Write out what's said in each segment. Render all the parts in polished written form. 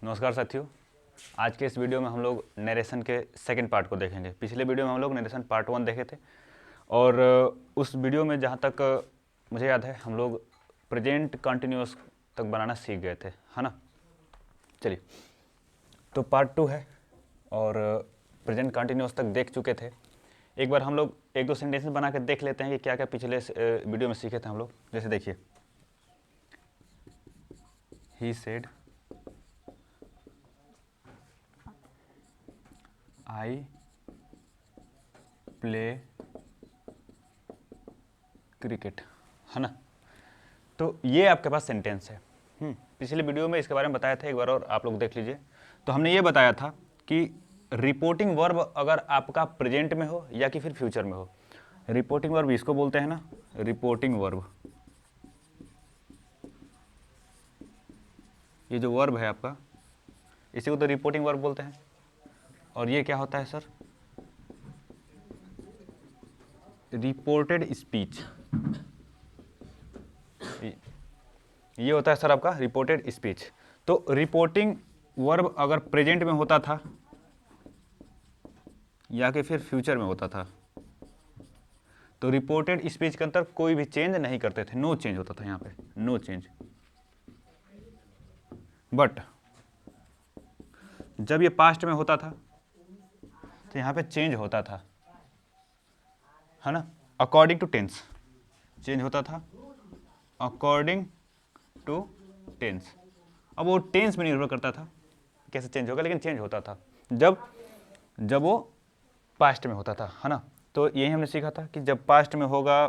नमस्कार साथियों। आज के इस वीडियो में हम लोग नरेशन के सेकंड पार्ट को देखेंगे। पिछले वीडियो में हम लोग नरेशन पार्ट 1 देखे थे और उस वीडियो में जहाँ तक मुझे याद है हम लोग प्रेजेंट कंटिन्यूअस तक बनाना सीख गए थे, है ना। चलिए, तो पार्ट 2 है और प्रेजेंट कंटिन्यूअस तक देख चुके थे। एक बार हम लोग एक दो सेंटेंसेस बना के देख लेते हैं कि क्या क्या पिछले वीडियो में सीखे थे हम लोग। जैसे देखिए, he said I play cricket, है ना। तो ये आपके पास सेंटेंस है। पिछले वीडियो में इसके बारे में बताया था, एक बार और आप लोग देख लीजिए। तो हमने ये बताया था कि रिपोर्टिंग वर्ब अगर आपका प्रेजेंट में हो या कि फिर फ्यूचर में हो, रिपोर्टिंग वर्ब इसको बोलते हैं ना, रिपोर्टिंग वर्ब। ये जो वर्ब है आपका, इसी को तो रिपोर्टिंग वर्ब बोलते हैं। और ये क्या होता है सर? Reported speech. ये होता है सर आपका रिपोर्टेड स्पीच। तो रिपोर्टिंग वर्ब अगर प्रेजेंट में होता था या कि फिर फ्यूचर में होता था तो रिपोर्टेड स्पीच के अंदर कोई भी चेंज नहीं करते थे, नो चेंज होता था यहाँ पे, नो चेंज। बट जब ये पास्ट में होता था तो यहाँ पे चेंज होता था, है ना। अकॉर्डिंग टू टेंस चेंज होता था, अकॉर्डिंग टू टेंस। अब वो टेंस में निर्भर करता था कैसे चेंज होगा, लेकिन चेंज होता था जब वो पास्ट में होता था, है ना। तो यही हमने सीखा था कि जब पास्ट में होगा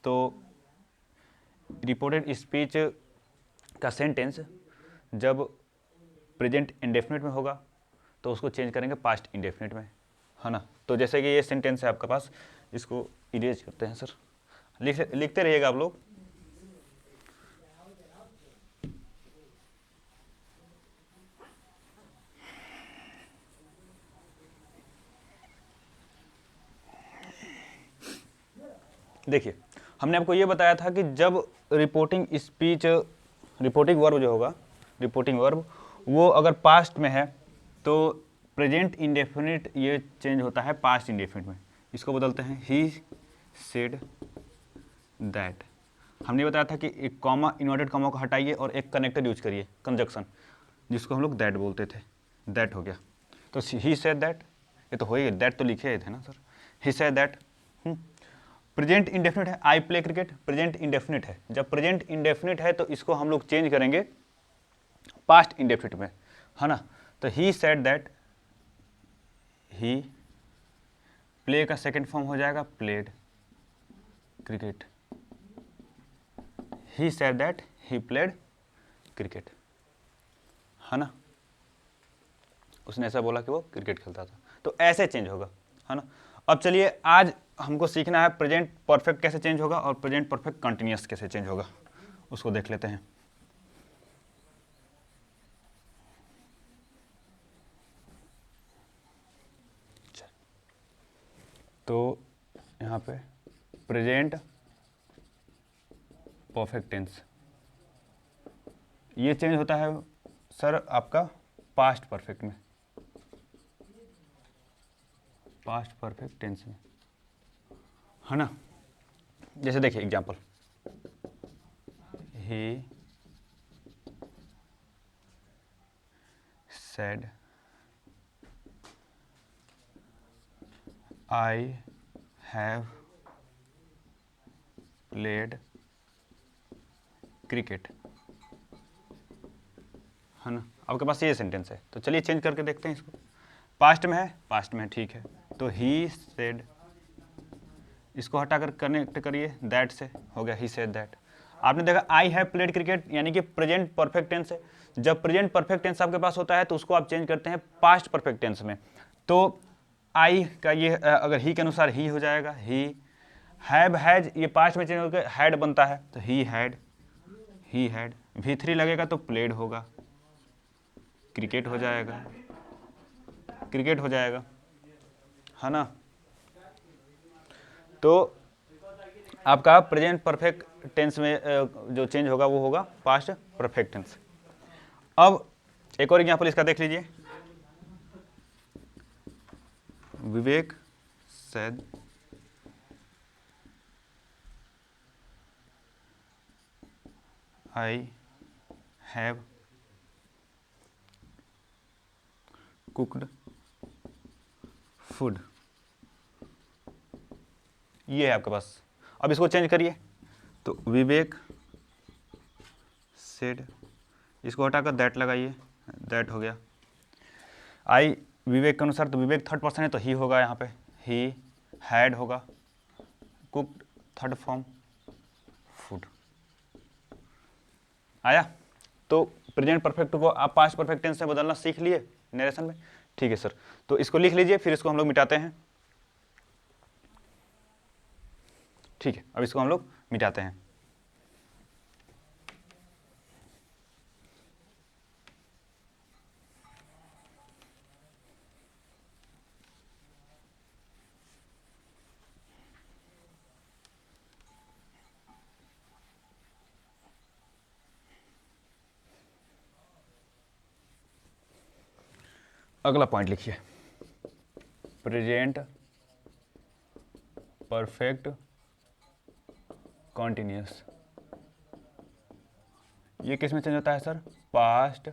तो रिपोर्टेड स्पीच का सेंटेंस जब प्रेजेंट इंडेफिनिट में होगा तो उसको चेंज करेंगे पास्ट इंडेफिनिट में, है ना। तो जैसे कि ये सेंटेंस है आपके पास, इसको इरेज करते हैं सर। लिखते रहिएगा आप लोग। देखिए, हमने आपको ये बताया था कि जब रिपोर्टिंग स्पीच, रिपोर्टिंग वर्ब जो होगा, रिपोर्टिंग वर्ब वो अगर पास्ट में है तो प्रेजेंट इंडेफिनिट ये चेंज होता है पास्ट इंडेफिनिट में। इसको बदलते हैं ही सेड दैट। हमने बताया था कि एक कॉमा, इन्वर्टेड कॉमा को हटाइए और एक कनेक्टर यूज करिए, कंजक्शन, जिसको हम लोग दैट बोलते थे। दैट हो गया। तो ही सेड दैट, ये तो हो ही, दैट तो लिखे थे ना sir. He said that. Present indefinite है, I play cricket, present indefinite है। जब प्रेजेंट इंडेफिनिट है तो इसको हम लोग चेंज करेंगे पास्ट इंडेफिनिट में, है ना। तो he said that, he play का सेकंड फॉर्म हो जाएगा played cricket. He said that he played cricket, है ना। उसने ऐसा बोला कि वो क्रिकेट खेलता था। तो ऐसे चेंज होगा, है ना। अब चलिए, आज हमको सीखना है प्रेजेंट परफेक्ट कैसे चेंज होगा और प्रेजेंट परफेक्ट कंटिन्यूअस कैसे चेंज होगा, उसको देख लेते हैं। तो यहाँ पे प्रेजेंट परफेक्ट टेंस ये चेंज होता है सर आपका पास्ट परफेक्ट में, पास्ट परफेक्ट टेंस में, है ना। जैसे देखिए example, he said I have played cricket, है ना। आपके पास ये सेंटेंस है। तो चलिए चेंज करके देखते हैं इसको। पास्ट में है, पास्ट में ठीक है, तो ही सेड, इसको हटाकर कनेक्ट करिए दैट से, हो गया ही सेड दैट। आपने देखा आई हैव प्लेड क्रिकेट, यानी कि प्रेजेंट परफेक्ट टेंस है। जब प्रेजेंट परफेक्ट टेंस आपके पास होता है तो उसको आप चेंज करते हैं पास्ट परफेक्ट टेंस में। तो आई का ये अगर ही के अनुसार ही हो जाएगा, ही हैव हैज, ये पास्ट में चेंज होकर हैड बनता है, तो he had, he had. V3 लगेगा तो प्लेड होगा, क्रिकेट हो जाएगा, क्रिकेट हो जाएगा, है ना। तो आपका प्रेजेंट परफेक्ट टेंस में जो चेंज होगा वो होगा पास्ट परफेक्ट टेंस। अब एक और एग्जाम्पल इसका देख लीजिए। विवेक said I have cooked food। ये है आपके पास। अब इसको चेंज करिए, तो विवेक सेड, इसको हटाकर दैट लगाइए, दैट हो गया। आई विवेक के अनुसार, तो विवेक थर्ड पर्सन है तो ही होगा यहाँ पे, ही हैड होगा, कुक्ड थर्ड फॉर्म फूड। आया? तो प्रेजेंट परफेक्ट को आप पास्ट परफेक्ट टेंस से बदलना सीख लिए नरेशन में। ठीक है सर, तो इसको लिख लीजिए, फिर इसको हम लोग मिटाते हैं। ठीक है, अब इसको हम लोग मिटाते हैं। अगला पॉइंट लिखिए, प्रेजेंट परफेक्ट कॉन्टिन्यूस। ये किस में चेंज होता है सर? पास्ट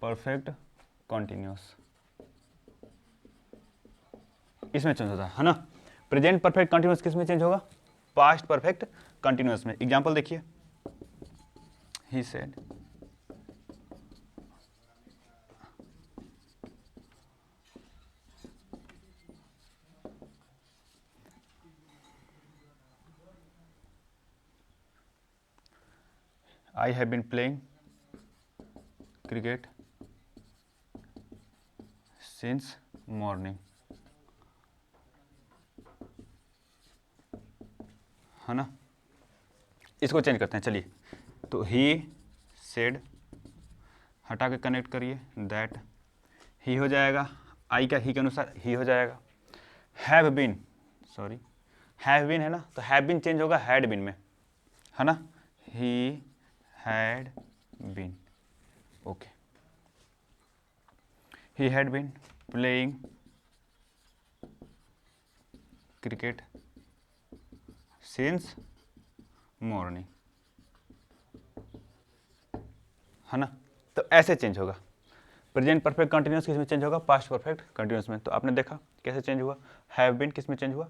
परफेक्ट कॉन्टिन्यूस, इसमें चेंज होता है ना। प्रेजेंट परफेक्ट कॉन्टिन्यूस किस में चेंज होगा? पास्ट परफेक्ट कॉन्टिन्यूस में। एग्जांपल देखिए, he said I have been playing cricket since morning, है ना। इसको चेंज करते हैं, चलिए। तो ही सेड हटा के कनेक्ट करिए, दैट ही हो जाएगा, आई का ही के अनुसार ही हो जाएगा। Have been, sorry have been है ना, तो हैव बीन चेंज होगा हैड बीन में, है ना। He had been, okay. He had been playing cricket since morning, है ना। तो ऐसे चेंज होगा। प्रेजेंट परफेक्ट कंटिन्यूस किस में चेंज होगा? पास्ट परफेक्ट कंटिन्यूस में। तो आपने देखा कैसे चेंज हुआ। हैव बीन किस में चेंज हुआ?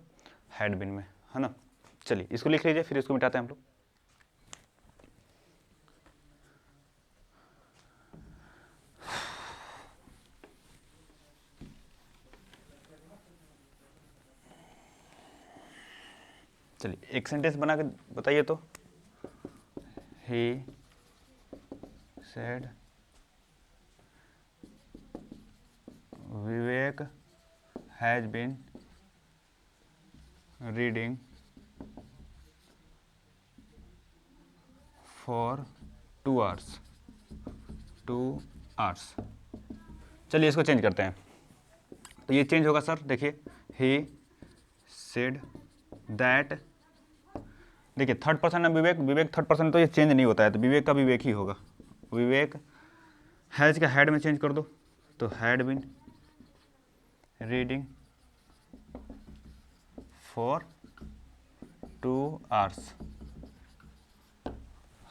हैड बीन में, है ना। चलिए इसको लिख लीजिए, फिर इसको मिटाते हैं हम लोग। चलिए एक सेंटेंस बना के बताइए तो। He said Vivek has been reading for 2 hours 2 hours। चलिए इसको चेंज करते हैं, तो ये चेंज होगा सर। देखिए, ही सेड दैट, देखिए थर्ड पर्सन है विवेक, विवेक थर्ड पर्सन, तो ये चेंज नहीं होता है, तो विवेक का विवेक ही होगा। विवेक हैज का हैड में चेंज कर दो, तो had been reading for 2 hours,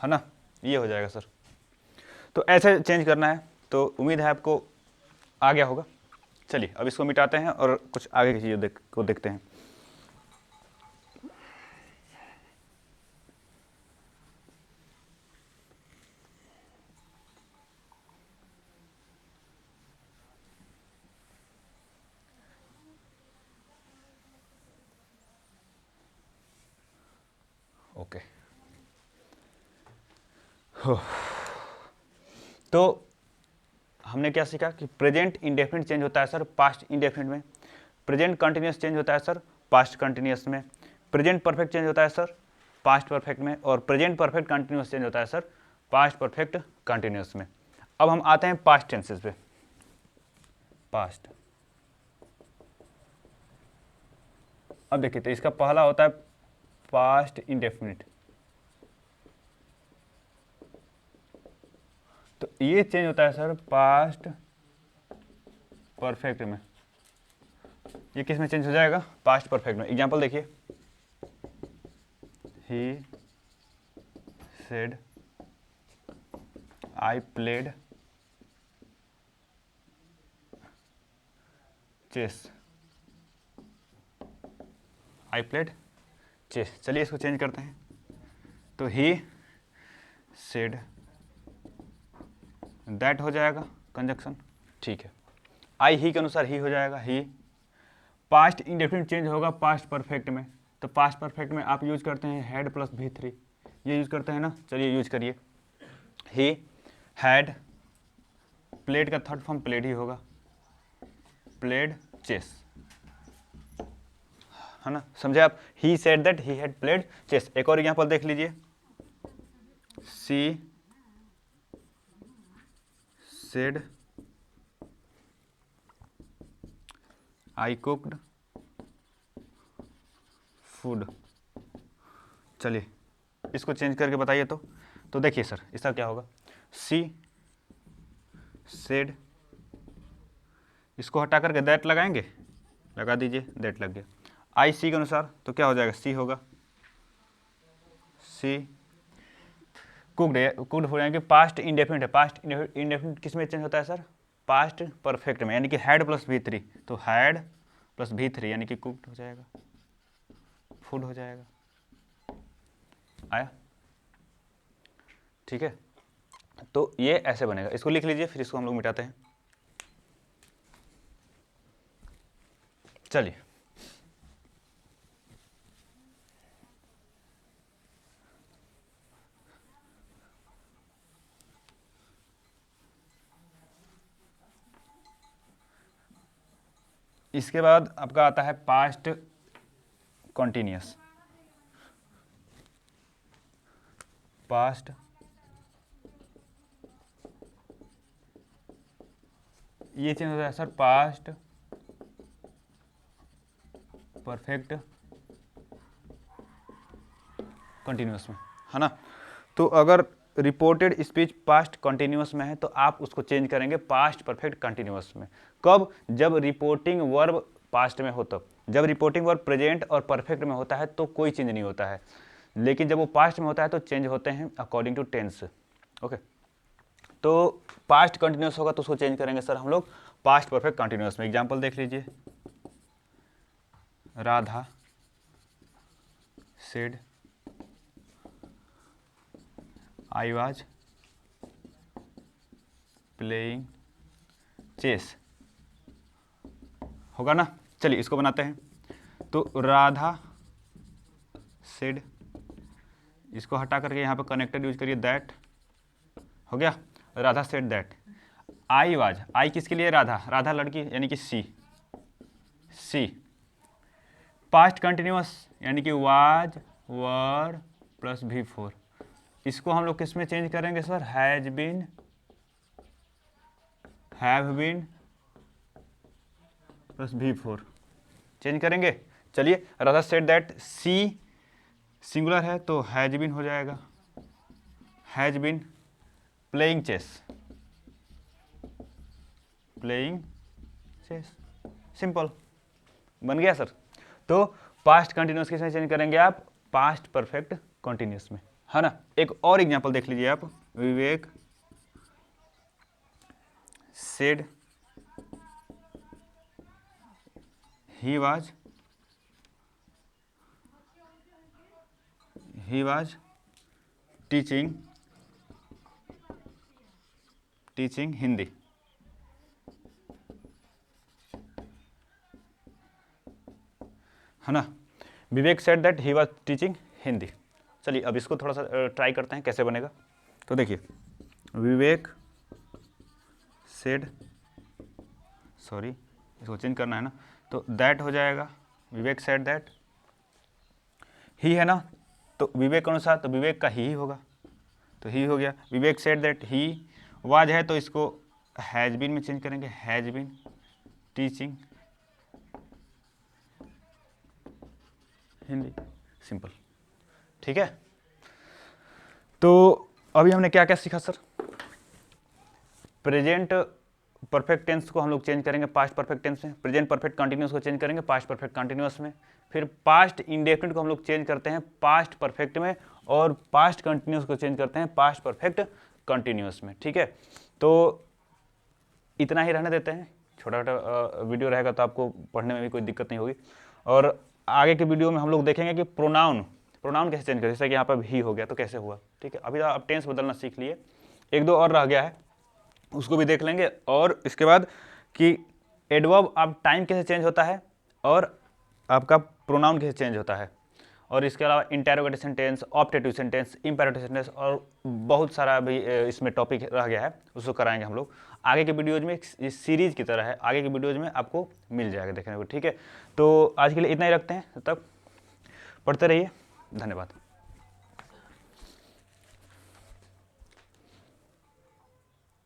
है ना। ये हो जाएगा सर। तो ऐसे चेंज करना है, तो उम्मीद है आपको आ गया होगा। चलिए अब इसको मिटाते हैं और कुछ आगे की चीज़ों को देखते हैं। ओके, तो हमने क्या सीखा कि प्रेजेंट इंडेफिनिट चेंज होता है सर पास्ट इंडेफिनिट में, प्रेजेंट कंटिन्यूस चेंज होता है सर पास्ट कंटिन्यूस में, प्रेजेंट परफेक्ट चेंज होता है सर पास्ट परफेक्ट में, और प्रेजेंट परफेक्ट कंटिन्यूस चेंज होता है सर पास्ट परफेक्ट कंटिन्यूस में। अब हम आते हैं पास्ट टेंसेस पे। पास्ट, अब देखिए, तो इसका पहला होता है पास्ट इंडेफिनिट, तो ये चेंज होता है सर पास्ट परफेक्ट में। ये किस में चेंज हो जाएगा? पास्ट परफेक्ट में। एग्जांपल देखिए, he said I played chess, I played chess. चलिए इसको चेंज करते हैं। तो ही सेड दैट हो जाएगा कंजक्शन, ठीक है। आई ही के अनुसार ही हो जाएगा ही। पास्ट इंडेफिनिट चेंज होगा पास्ट परफेक्ट में, तो पास्ट परफेक्ट में आप यूज करते हैं हैड प्लस V3, ये यूज करते हैं ना। चलिए यूज करिए। ही हैड, प्लेड का थर्ड फॉर्म प्लेड ही होगा, प्लेड चेस, है ना, समझे आप। He said that he had played chess. एक और एग्जांपल देख लीजिए, she said I cooked food. चलिए इसको चेंज करके बताइए। तो देखिए सर इसका क्या होगा, सी सेड, इसको हटा करके दैट लगाएंगे, लगा दीजिए, दैट लग गया। आई सी के अनुसार तो क्या हो जाएगा, सी होगा, सी कुक्ड हो जाएंगे। पास्ट इंडेफिनिट है, पास्ट इंडेफिनिट किस में चेंज होता है सर? पास्ट परफेक्ट में, यानी कि हैड प्लस V3, तो हैड प्लस V3 यानी कि कुक्ड हो जाएगा, फूड हो जाएगा। आया, ठीक है। तो ये ऐसे बनेगा, इसको लिख लीजिए, फिर इसको हम लोग मिटाते हैं। चलिए इसके बाद आपका आता है पास्ट कॉन्टिन्यूस। पास्ट ये चेंज होता है सर पास्ट परफेक्ट कंटिन्यूस में, है ना। तो अगर रिपोर्टेड स्पीच पास्ट कंटिन्यूस में है तो आप उसको चेंज करेंगे पास्ट परफेक्ट कंटिन्यूस में। कब? जब रिपोर्टिंग वर्ब पास्ट में हो तब। जब रिपोर्टिंग वर्ब प्रेजेंट और परफेक्ट में होता है तो कोई चेंज नहीं होता है, लेकिन जब वो पास्ट में होता है तो चेंज होते हैं अकॉर्डिंग टू टेंस। ओके, तो पास्ट कंटिन्यूस होगा तो उसको चेंज करेंगे सर हम लोग पास्ट परफेक्ट कंटिन्यूस में। एग्जाम्पल देख लीजिए, Radha said I was playing chess, होगा ना। चलिए इसको बनाते हैं। तो राधा सेड, इसको हटा करके यहाँ पे कनेक्टेड यूज करिए, दैट हो गया, Radha said that. I was, I किसके लिए? राधा, राधा लड़की यानी कि सी, सी पास्ट कंटिन्यूस यानी कि वाज वर प्लस V4, इसको हम लोग किस में चेंज करेंगे sir? Has been, have been plus V4 change करेंगे। चलिए, Radha said that, she singular है तो हैज बीन हो जाएगा, has been playing chess, playing chess, simple बन गया सर। तो पास्ट कंटिन्यूस किस में चेंज करेंगे आप? पास्ट परफेक्ट कंटिन्यूस में, है ना। एक और एग्जांपल देख लीजिए आप, Vivek said he was teaching Hindi, है ना। Vivek said that he was teaching Hindi. चलिए अब इसको थोड़ा सा ट्राई करते हैं कैसे बनेगा। तो देखिए, विवेक सेड, सॉरी इसको चेंज करना है ना, तो दैट हो जाएगा, विवेक सेड दैट, ही है ना, तो विवेक अनुसार तो विवेक का ही होगा, तो ही हो गया। Vivek said that he was है तो इसको हैज बीन में चेंज करेंगे, has been teaching Hindi, simple, ठीक है। तो अभी हमने क्या क्या सीखा सर? प्रेजेंट परफेक्ट टेंस को हम लोग चेंज करेंगे पास्ट परफेक्ट टेंस में, प्रेजेंट परफेक्ट कंटिन्यूस को चेंज करेंगे पास्ट परफेक्ट कंटिन्यूस में, फिर पास्ट इंडेफिनिट को हम लोग चेंज करते हैं पास्ट परफेक्ट में, और पास्ट कंटिन्यूस को चेंज करते हैं पास्ट परफेक्ट कंटिन्यूस में। ठीक है, तो इतना ही रहने देते हैं, छोटा छोटा वीडियो रहेगा तो आपको पढ़ने में भी कोई दिक्कत नहीं होगी। और आगे के वीडियो में हम लोग देखेंगे कि प्रोनाउन कैसे चेंज करें, जैसे कि यहाँ पर ही हो गया तो कैसे हुआ। ठीक है, अभी आप टेंस बदलना सीख लिए, एक दो और रह गया है उसको भी देख लेंगे, और इसके बाद कि एडवर्ब आप टाइम कैसे चेंज होता है और आपका प्रोनाउन कैसे चेंज होता है, और इसके अलावा interrogative tense, optative tense, imperative tense, और बहुत सारा भी इसमें टॉपिक रह गया है, उसको कराएंगे हम लोग आगे के वीडियोज में। इस सीरीज की तरह है, आगे के वीडियोज में आपको मिल जाएगा देखने को। ठीक है, तो आज के लिए इतना ही रखते हैं, तब तक पढ़ते रहिए, धन्यवाद।